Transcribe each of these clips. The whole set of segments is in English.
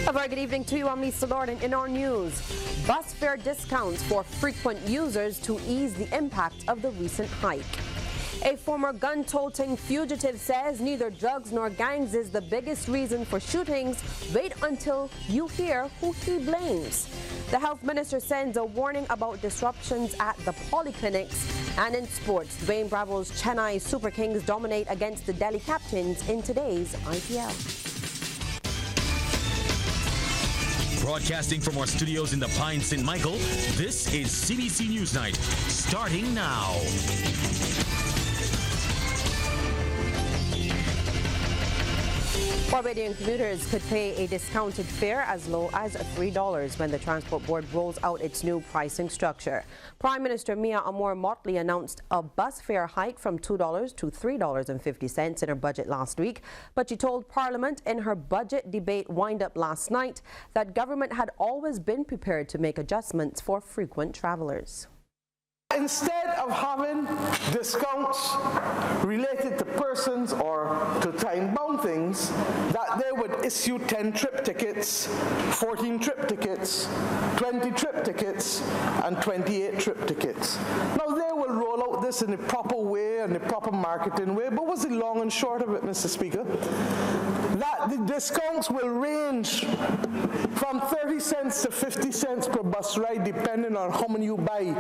A very good evening to you. I'm Lisa Lord, and in our news, bus fare discounts for frequent users to ease the impact of the recent hike. A former gun-toting fugitive says neither drugs nor gangs is the biggest reason for shootings. Wait until you hear who he blames. The health minister sends a warning about disruptions at the Polyclinics. And in sports, Dwayne Bravo's Chennai Super Kings dominate against the Delhi Captains in today's IPL. Broadcasting from our studios in the Pine St. Michael, this is CBC News Night, starting now. Barbadian commuters could pay a discounted fare as low as $3 when the Transport Board rolls out its new pricing structure. Prime Minister Mia Amor Motley announced a bus fare hike from $2 to $3.50 in her budget last week, but she told Parliament in her budget debate wind-up last night that government had always been prepared to make adjustments for frequent travelers. Instead of having discounts related to persons or to time-bound things, that they would issue 10 trip tickets, 14 trip tickets, 20 trip tickets, and 28 trip tickets. Now, they will roll out this in the proper way and the proper marketing way, but what's the long and short of it, Mr. Speaker? That the discounts will range from 30 cents to 50 cents per bus ride, depending on how many you buy.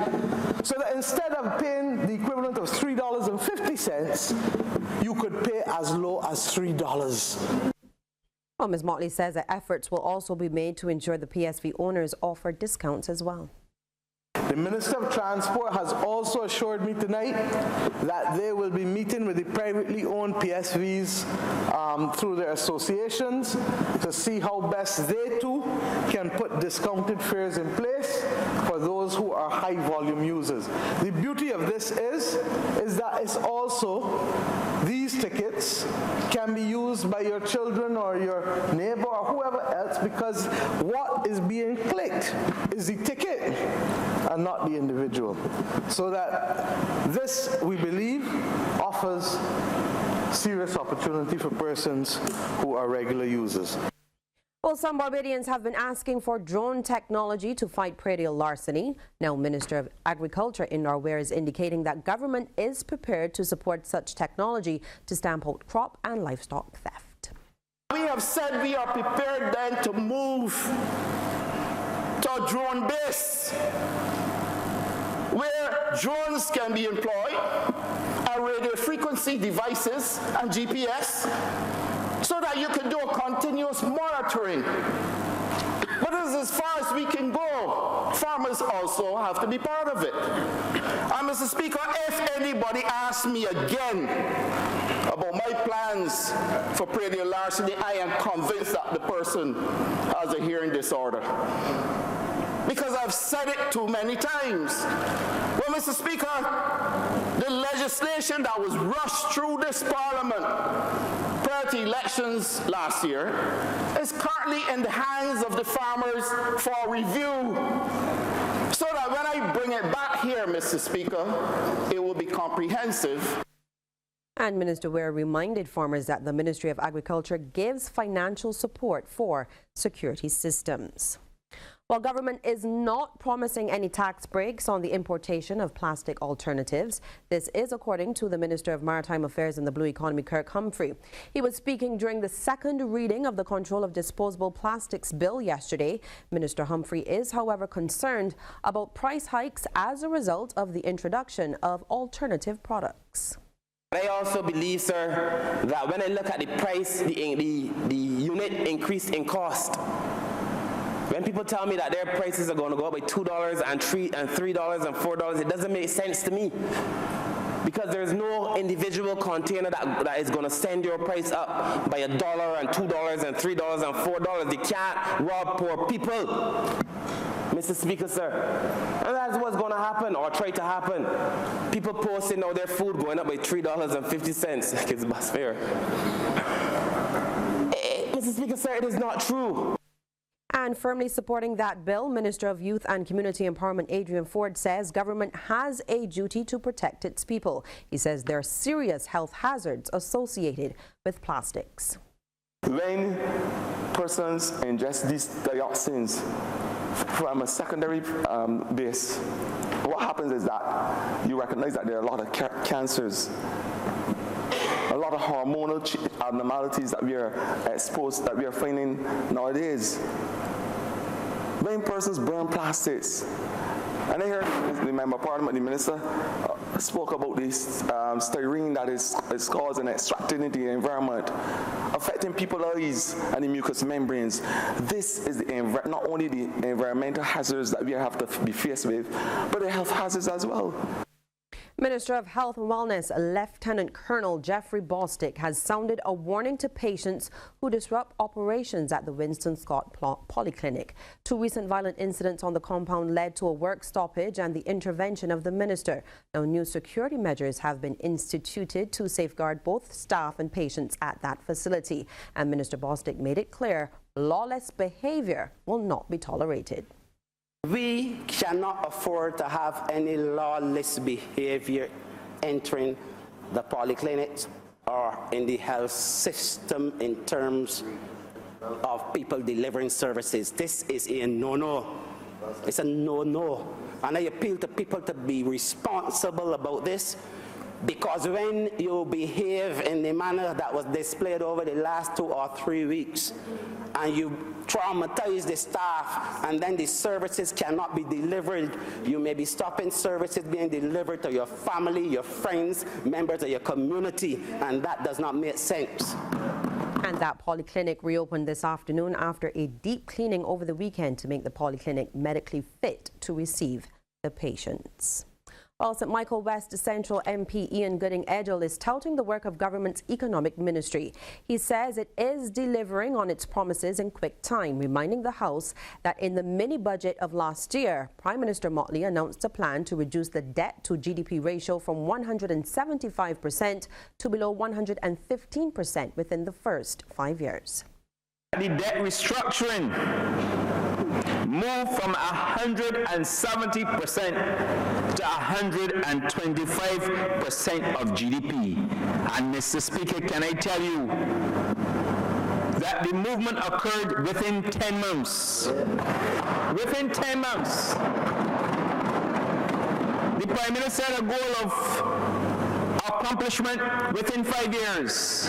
So that instead of paying the equivalent of $3.50, you could pay as low as $3. Well, Ms. Motley says that efforts will also be made to ensure the PSV owners offer discounts as well. The Minister of Transport has also assured me tonight that they will be meeting with the privately owned PSVs through their associations to see how best they too can put discounted fares in place for those who are high volume users. The beauty of this is that it's also, these tickets can be used by your children or your neighbor or whoever else, because what is being clicked is the ticket and not the individual. So that this, we believe, offers serious opportunity for persons who are regular users. Well, some Barbadians have been asking for drone technology to fight predial larceny. Now, Minister of Agriculture in Norway is indicating that government is prepared to support such technology to stamp out crop and livestock theft. We have said we are prepared then to move to a drone base where drones can be employed, and radio frequency devices and GPS, so that you can do a continuous monitoring. But as far as we can go, farmers also have to be part of it. And Mr. Speaker, if anybody asks me again about my plans for predial larceny, I am convinced that the person has a hearing disorder, because I've said it too many times. Well, Mr. Speaker, the legislation that was rushed through this Parliament prior to elections last year is currently in the hands of the farmers for review, so that when I bring it back here, Mr. Speaker, it will be comprehensive. And Minister Ware reminded farmers that the Ministry of Agriculture gives financial support for security systems. While government is not promising any tax breaks on the importation of plastic alternatives, this is according to the Minister of Maritime Affairs and the Blue Economy, Kirk Humphrey. He was speaking during the second reading of the Control of Disposable Plastics Bill yesterday. Minister Humphrey is, however, concerned about price hikes as a result of the introduction of alternative products. I also believe, sir, that when I look at the price, the unit increase in cost, when people tell me that their prices are going to go up by $2 and $3 and $4, it doesn't make sense to me, because there's no individual container that is going to send your price up by $1 and $2 and $3 and $4. They can't rob poor people, Mr. Speaker, sir. And that's what's going to happen, or try to happen. People posting now their food going up by $3.50 like it's bus fare. Mr. Speaker, sir, it is not true. And firmly supporting that bill, Minister of Youth and Community Empowerment Adrian Ford says government has a duty to protect its people. He says there are serious health hazards associated with plastics. When persons ingest these dioxins from a secondary base, what happens is that you recognize that there are a lot of cancers, a lot of hormonal abnormalities that we are exposed, that we are finding nowadays. When persons burn plastics, and I heard the member of parliament, the minister, spoke about this styrene that is causing extracted into the environment, affecting people's eyes and the mucous membranes. This is not only the environmental hazards that we have to be faced with, but the health hazards as well. Minister of Health and Wellness, Lieutenant Colonel Jeffrey Bostic, has sounded a warning to patients who disrupt operations at the Winston Scott Polyclinic. 2 recent violent incidents on the compound led to a work stoppage and the intervention of the minister. Now, new security measures have been instituted to safeguard both staff and patients at that facility. And Minister Bostic made it clear lawless behavior will not be tolerated. We cannot afford to have any lawless behavior entering the polyclinics or in the health system in terms of people delivering services. This is a no-no. It's a no-no. And I appeal to people to be responsible about this, because when you behave in the manner that was displayed over the last 2 or 3 weeks, and you traumatize the staff, and then the services cannot be delivered, you may be stopping services being delivered to your family, your friends, members of your community, and that does not make sense. And that polyclinic reopened this afternoon after a deep cleaning over the weekend to make the polyclinic medically fit to receive the patients. Well, St. Michael West Central MP Ian Gooding-Edgell is touting the work of government's economic ministry. He says it is delivering on its promises in quick time, reminding the House that in the mini-budget of last year, Prime Minister Motley announced a plan to reduce the debt-to-GDP ratio from 175% to below 115% within the first 5 years. The debt restructuring moved from 170% to 125% of GDP. And Mr. Speaker, can I tell you that the movement occurred within 10 months. Within 10 months. The Prime Minister had a goal of accomplishment within 5 years,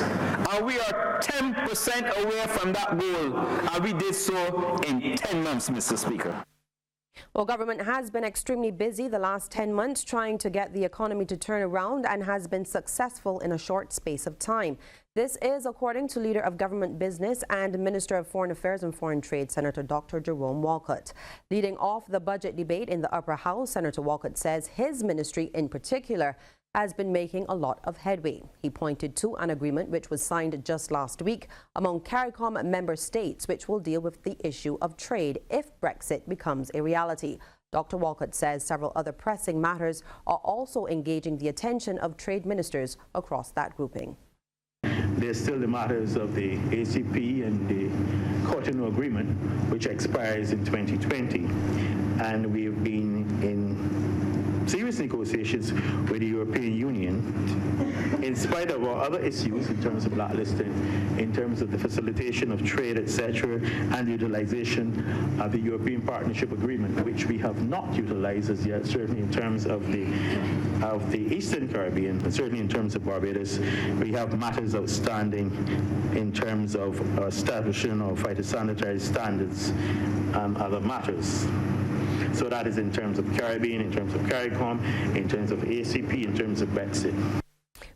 and we are 10% away from that goal, and we did so in 10 months, Mr. Speaker. Well, government has been extremely busy the last 10 months trying to get the economy to turn around and has been successful in a short space of time. This is according to Leader of Government Business and Minister of Foreign Affairs and Foreign Trade, Senator Dr. Jerome Walcott. Leading off the budget debate in the upper house, Senator Walcott says his ministry in particular has been making a lot of headway. He pointed to an agreement which was signed just last week among CARICOM member states, which will deal with the issue of trade if Brexit becomes a reality. Dr. Walcott says several other pressing matters are also engaging the attention of trade ministers across that grouping. There's still the matters of the ACP and the Cotonou Agreement, which expires in 2020. And we've been in serious negotiations with the European Union, in spite of our other issues in terms of blacklisting, in terms of the facilitation of trade, etc., and the utilization of the European Partnership Agreement, which we have not utilized as yet, certainly in terms of the Eastern Caribbean, and certainly in terms of Barbados. We have matters outstanding in terms of establishing our phytosanitary standards and other matters. So that is in terms of Caribbean, in terms of CARICOM, in terms of ACP, in terms of Brexit.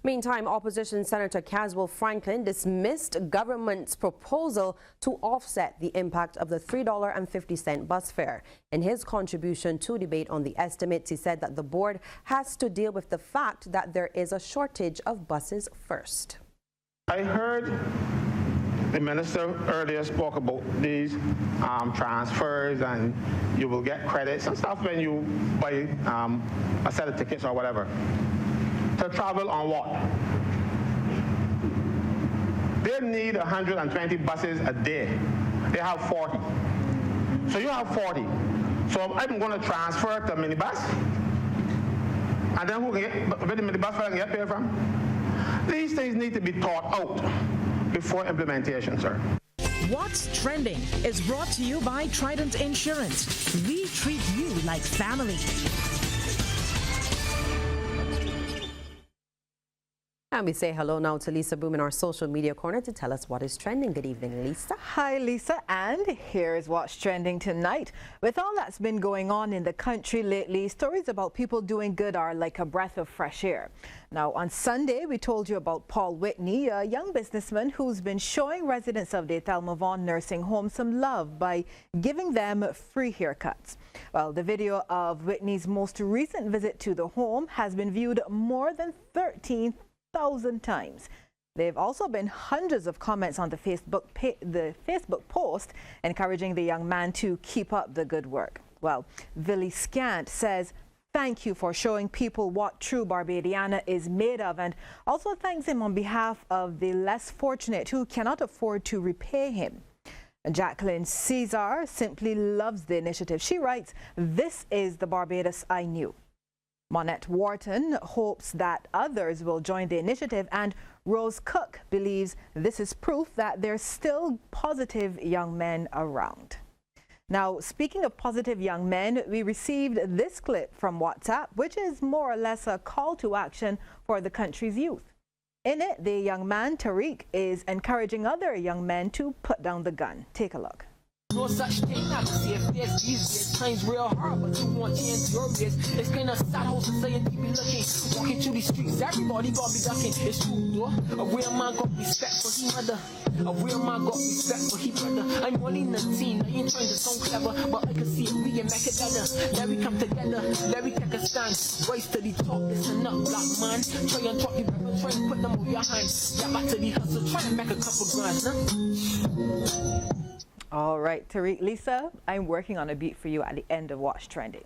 Meantime, opposition Senator Caswell Franklin dismissed government's proposal to offset the impact of the $3.50 bus fare. In his contribution to debate on the estimates, he said that the board has to deal with the fact that there is a shortage of buses first. I heard the minister earlier spoke about these transfers, and you will get credits and stuff when you buy a set of tickets or whatever. To travel on what? They need 120 buses a day. They have 40. So you have 40. So I'm going to transfer to a minibus, and then who can get, where the minibus can get paid from? These things need to be thought out before implementation, sir. What's Trending is brought to you by Trident Insurance. We treat you like family. And we say hello now to Lisa Boom in our social media corner to tell us what is trending. Good evening, Lisa. Hi, Lisa, and here's what's trending tonight. With all that's been going on in the country lately, stories about people doing good are like a breath of fresh air. Now, on Sunday, we told you about Paul Whitney, a young businessman who's been showing residents of the Thelma Vaughan nursing home some love by giving them free haircuts. Well, the video of Whitney's most recent visit to the home has been viewed more than 13,000 times. There have also been hundreds of comments on the Facebook post encouraging the young man to keep up the good work. Well, Villy Scant says, "Thank you for showing people what true Barbadiana is made of," and also thanks him on behalf of the less fortunate who cannot afford to repay him. Jacqueline Cesar simply loves the initiative. She writes, "This is the Barbados I knew." Monette Wharton hopes that others will join the initiative, and Rose Cook believes this is proof that there's still positive young men around. Now, speaking of positive young men, we received this clip from WhatsApp, which is more or less a call to action for the country's youth. In it, the young man, Tariq, is encouraging other young men to put down the gun. Take a look. No such thing, I can see if there's easier. Times real hard, but you want to endure this. It's kind of sad how society be looking. Walking through these streets, everybody gonna be ducking. It's true, though. A real man got respect for his mother. A real man got respect for his brother. I'm only 19, I ain't trying to sound clever, but I can see it, we can make it better. Let we come together, let we take a stand. Rise to the top, listen up, black man. Try and drop your brother, try and put them on your hand. Get back to the hustle, try and make a couple grand, huh? All right, Tariq, Lisa, I'm working on a beat for you at the end of What's Trending.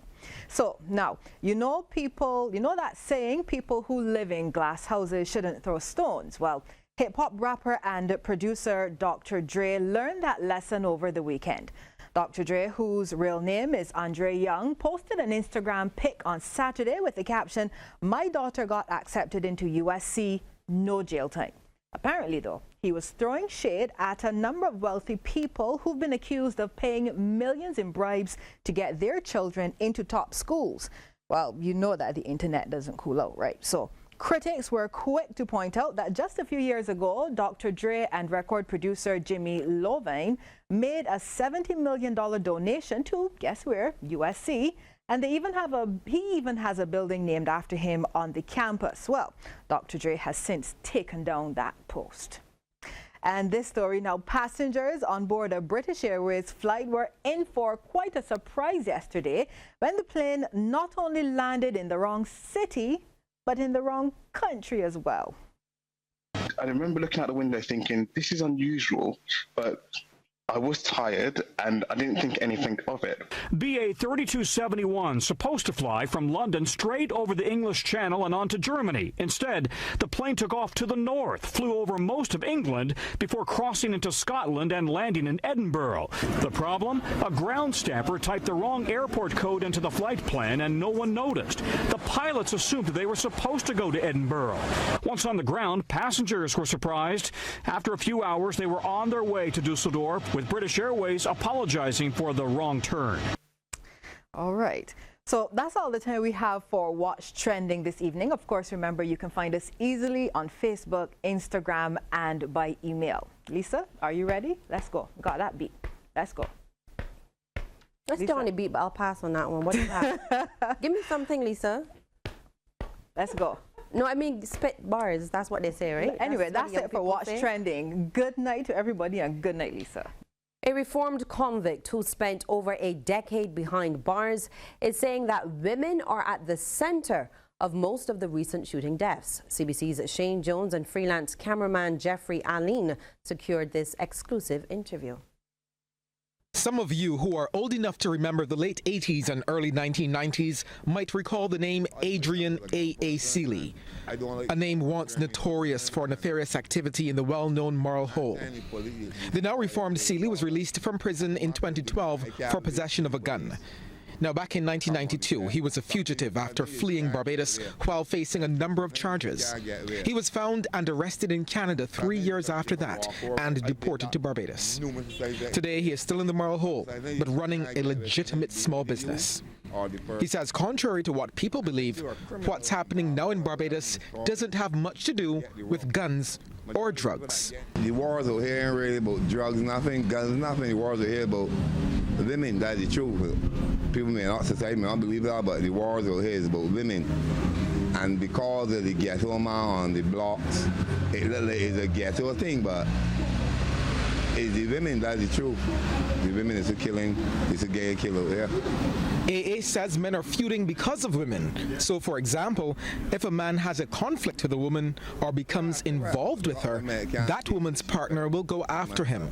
So now, you know that saying, people who live in glass houses shouldn't throw stones. Well, hip-hop rapper and producer Dr. Dre learned that lesson over the weekend. Dr. Dre, whose real name is Andre Young, posted an Instagram pic on Saturday with the caption, "My daughter got accepted into USC, no jail time." Apparently, though, he was throwing shade at a number of wealthy people who've been accused of paying millions in bribes to get their children into top schools. Well, you know that the internet doesn't cool out, right? So critics were quick to point out that just a few years ago, Dr. Dre and record producer Jimmy Iovine made a $70 million donation to, guess where, USC. And he even has a building named after him on the campus. Well, Dr. Dre has since taken down that post. And this story now, passengers on board a British Airways flight were in for quite a surprise yesterday when the plane not only landed in the wrong city, but in the wrong country as well. I remember looking out the window thinking, this is unusual, but I was tired and I didn't think anything of it. BA 3271 supposed to fly from London straight over the English Channel and on to Germany. Instead, the plane took off to the north, flew over most of England before crossing into Scotland and landing in Edinburgh. The problem? A ground stamper typed the wrong airport code into the flight plan and no one noticed. The pilots assumed they were supposed to go to Edinburgh. Once on the ground, passengers were surprised. After a few hours, they were on their way to Dusseldorf, with British Airways apologizing for the wrong turn. All right. So that's all the time we have for What's Trending this evening. Of course, remember, you can find us easily on Facebook, Instagram, and by email. Lisa, are you ready? Let's go. Got that beat. Let's go. Let's do on the beat, but I'll pass on that one. What do you have? Give me something, Lisa. Let's go. No, I mean spit bars. That's what they say, right? Anyway, that's it for What's Trending. Good night to everybody, and good night, Lisa. A reformed convict who spent over a decade behind bars is saying that women are at the center of most of the recent shooting deaths. CBC's Shane Jones and freelance cameraman Jeffrey Aline secured this exclusive interview. Some of you who are old enough to remember the late 80s and early 1990s might recall the name Adrian A.A. Seeley, a name once notorious for nefarious activity in the well-known Moral Hole. The now reformed Seeley was released from prison in 2012 for possession of a gun. Now, back in 1992, he was a fugitive after fleeing Barbados while facing a number of charges. He was found and arrested in Canada 3 years after that and deported to Barbados. Today, he is still in the moral hole, but running a legitimate small business. He says, contrary to what people believe, what's happening now in Barbados doesn't have much to do with guns or drugs. The wars over here ain't really about drugs, nothing, guns, nothing. The wars over here about women, that's the truth. People may not, society may not believe that, but the wars over here is about women. And because of the ghetto man on the blocks, it's a ghetto thing, but it's the women, that's the truth. The women is a killing, it's a gay kill over here. AA says men are feuding because of women. So, for example, if a man has a conflict with a woman or becomes involved with her, that woman's partner will go after him.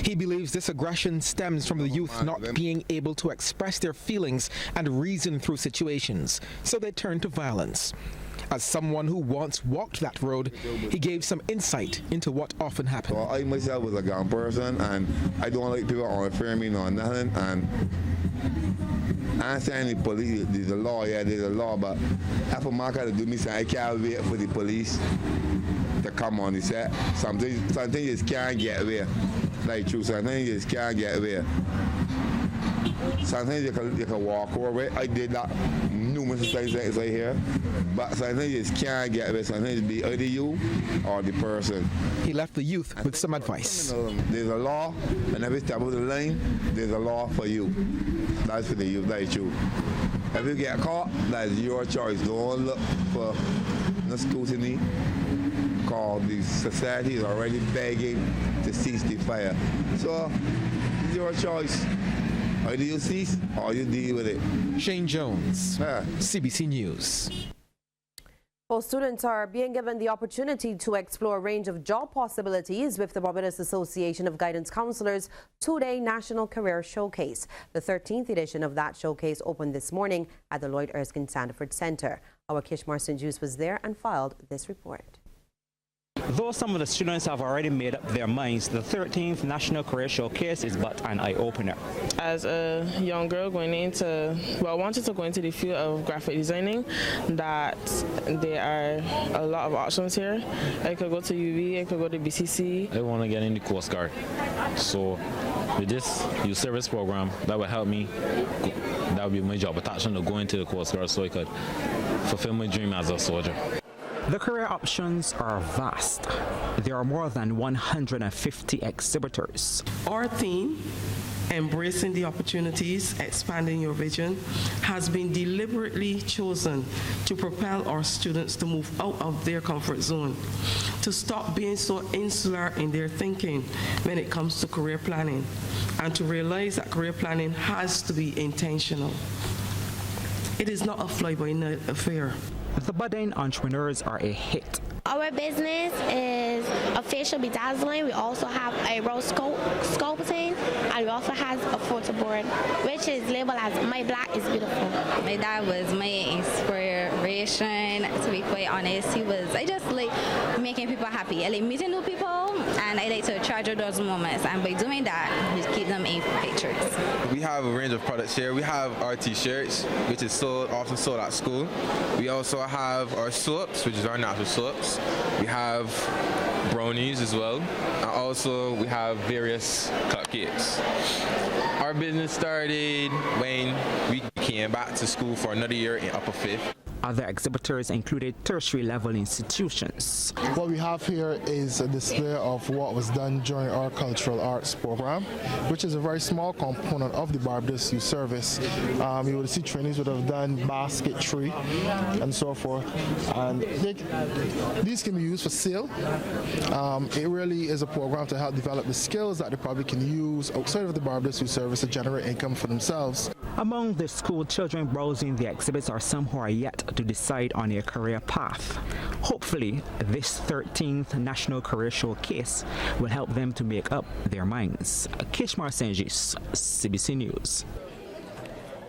He believes this aggression stems from the youth not being able to express their feelings and reason through situations, so they turn to violence. As someone who once walked that road, he gave some insight into what often happened. Well, I myself was a gun person, and I don't like people on fear me nor nothing, and I saying the police, there's a law, yeah, there's a law, but if a man can do me something, I can't wait for the police to come on the set. Something you just can't get away. Like true, something you just can't get away. Sometimes you can walk over it. I did that numerous times right here. But sometimes you just can't get away. Sometimes it be either you or the person. He left the youth with some advice. There's a law, and every step of the line, there's a law for you. That's for the youth, that's true. If you get caught, that's your choice. Don't look for no scrutiny, because the society is already begging to cease the fire. So, it's your choice. Either you cease or you deal with it. Shane Jones, CBC News. Well, students are being given the opportunity to explore a range of job possibilities with the Barbados Association of Guidance Counselors 2-day National Career Showcase. The 13th edition of that showcase opened this morning at the Lloyd Erskine Sandiford Center. Our Kishmar St. was there and filed this report. Though some of the students have already made up their minds, the 13th National Career Showcase is but an eye-opener. As a young girl going into, wanted to go into the field of graphic designing, that there are a lot of options here. I could go to UV, I could go to BCC. I want to get in the Coast Guard. So with this youth service program, that would help me. That would be my job attachment to go into the Coast Guard so I could fulfill my dream as a soldier. The career options are vast. There are more than 150 exhibitors. Our theme, Embracing the Opportunities, Expanding Your Vision, has been deliberately chosen to propel our students to move out of their comfort zone, to stop being so insular in their thinking when it comes to career planning, and to realize that career planning has to be intentional. It is not a fly-by-night affair. The budding entrepreneurs are a hit. Our business is a facial bedazzling. We also have a rose sculpting, and we also have a photo board, which is labeled as My Black is Beautiful. My dad was my inspiration, to be quite honest. I just like making people happy. I like meeting new people, and I like to treasure those moments. And by doing that, we keep them in pictures. We have a range of products here. We have our t-shirts, which is often sold at school. We also have our soaps, which is our natural soaps. We have brownies as well, and also we have various cupcakes. Our business started when we came back to school for another year in upper fifth. Other exhibitors included tertiary-level institutions. What we have here is a display of what was done during our cultural arts program, which is a very small component of the Barbados Youth Service. You will see trainees would have done basketry and so forth. And these can be used for sale. It really is a program to help develop the skills that they probably can use outside of the Barbados Youth Service to generate income for themselves. Among the school children browsing the exhibits are some who are yet to decide on a career path. Hopefully, this 13th National Career Showcase will help them to make up their minds. Kishmar Senjis, CBC News.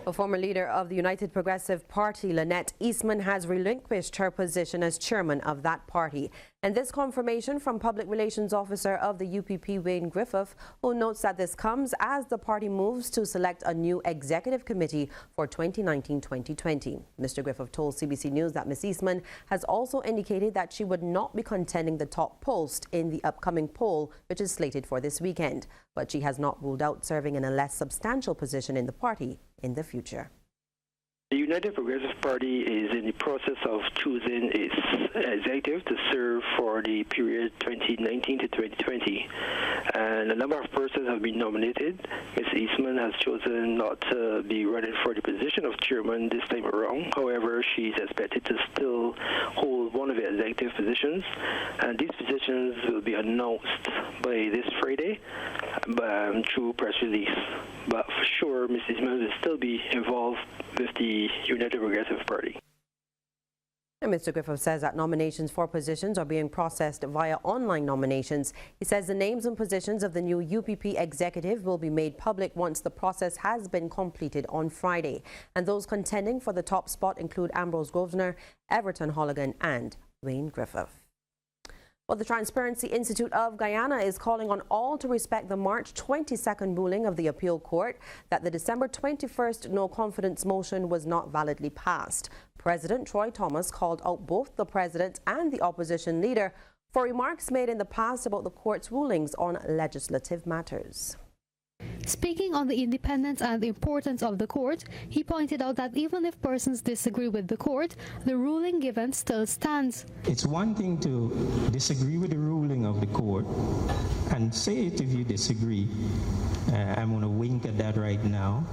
A former leader of the United Progressive Party, Lynette Eastman, has relinquished her position as chairman of that party. And this confirmation from Public Relations Officer of the UPP, Wayne Griffith, who notes that this comes as the party moves to select a new executive committee for 2019-2020. Mr. Griffith told CBC News that Ms. Eastman has also indicated that she would not be contending the top post in the upcoming poll, which is slated for this weekend. But she has not ruled out serving in a less substantial position in the party in the future. The United Progressive Party is in the process of choosing its executive to serve for the period 2019 to 2020. And a number of persons have been nominated. Ms. Eastman has chosen not to be running for the position of chairman this time around. However, she's expected to still hold one of the executive positions. And these positions will be announced by this Friday through press release. But for sure, Ms. Eastman will still be involved with the United Progressive Party. And Mr. Griffith says that nominations for positions are being processed via online nominations. He says the names and positions of the new UPP executive will be made public once the process has been completed on Friday. And those contending for the top spot include Ambrose Grosvenor, Everton Holligan and Wayne Griffith. Well, the Transparency Institute of Guyana is calling on all to respect the March 22nd ruling of the appeal court that the December 21st no-confidence motion was not validly passed. President Troy Thomas called out both the president and the opposition leader for remarks made in the past about the court's rulings on legislative matters. Speaking on the independence and the importance of the court, he pointed out that even if persons disagree with the court, the ruling given still stands. It's one thing to disagree with the ruling of the court, and say it if you disagree. I'm going to wink at that right now,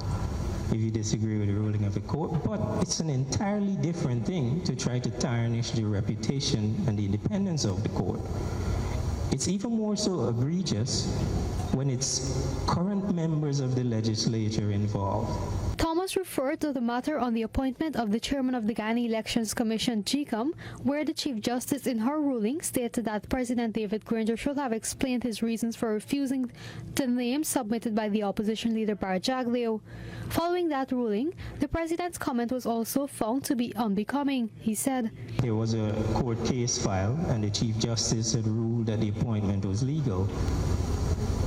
if you disagree with the ruling of the court, but it's an entirely different thing to try to tarnish the reputation and the independence of the court. It's even more so egregious when it's current members of the legislature involved. Thomas referred to the matter on the appointment of the chairman of the Guyana Elections Commission, GCOM, where the Chief Justice in her ruling stated that President David Granger should have explained his reasons for refusing the name submitted by the opposition leader Barra Jaglio. Following that ruling, the president's comment was also found to be unbecoming. He said, "There was a court case filed and the Chief Justice had ruled that the appointment was legal.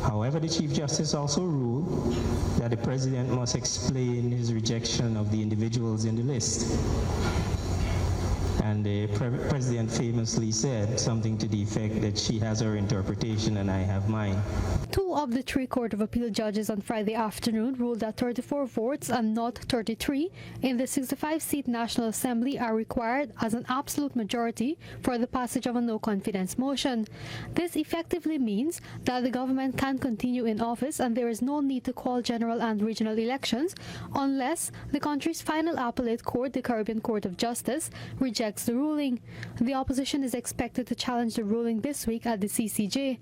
However, the Chief Justice also ruled that the President must explain his rejection of the individuals in the list. And the President famously said something to the effect that she has her interpretation and I have mine." 2 of the 3 Court of Appeal judges on Friday afternoon ruled that 34 votes and not 33 in the 65-seat National Assembly are required as an absolute majority for the passage of a no-confidence motion. This effectively means that the government can continue in office and there is no need to call general and regional elections unless the country's final appellate court, the Caribbean Court of Justice, rejects the ruling. The opposition is expected to challenge the ruling this week at the CCJ.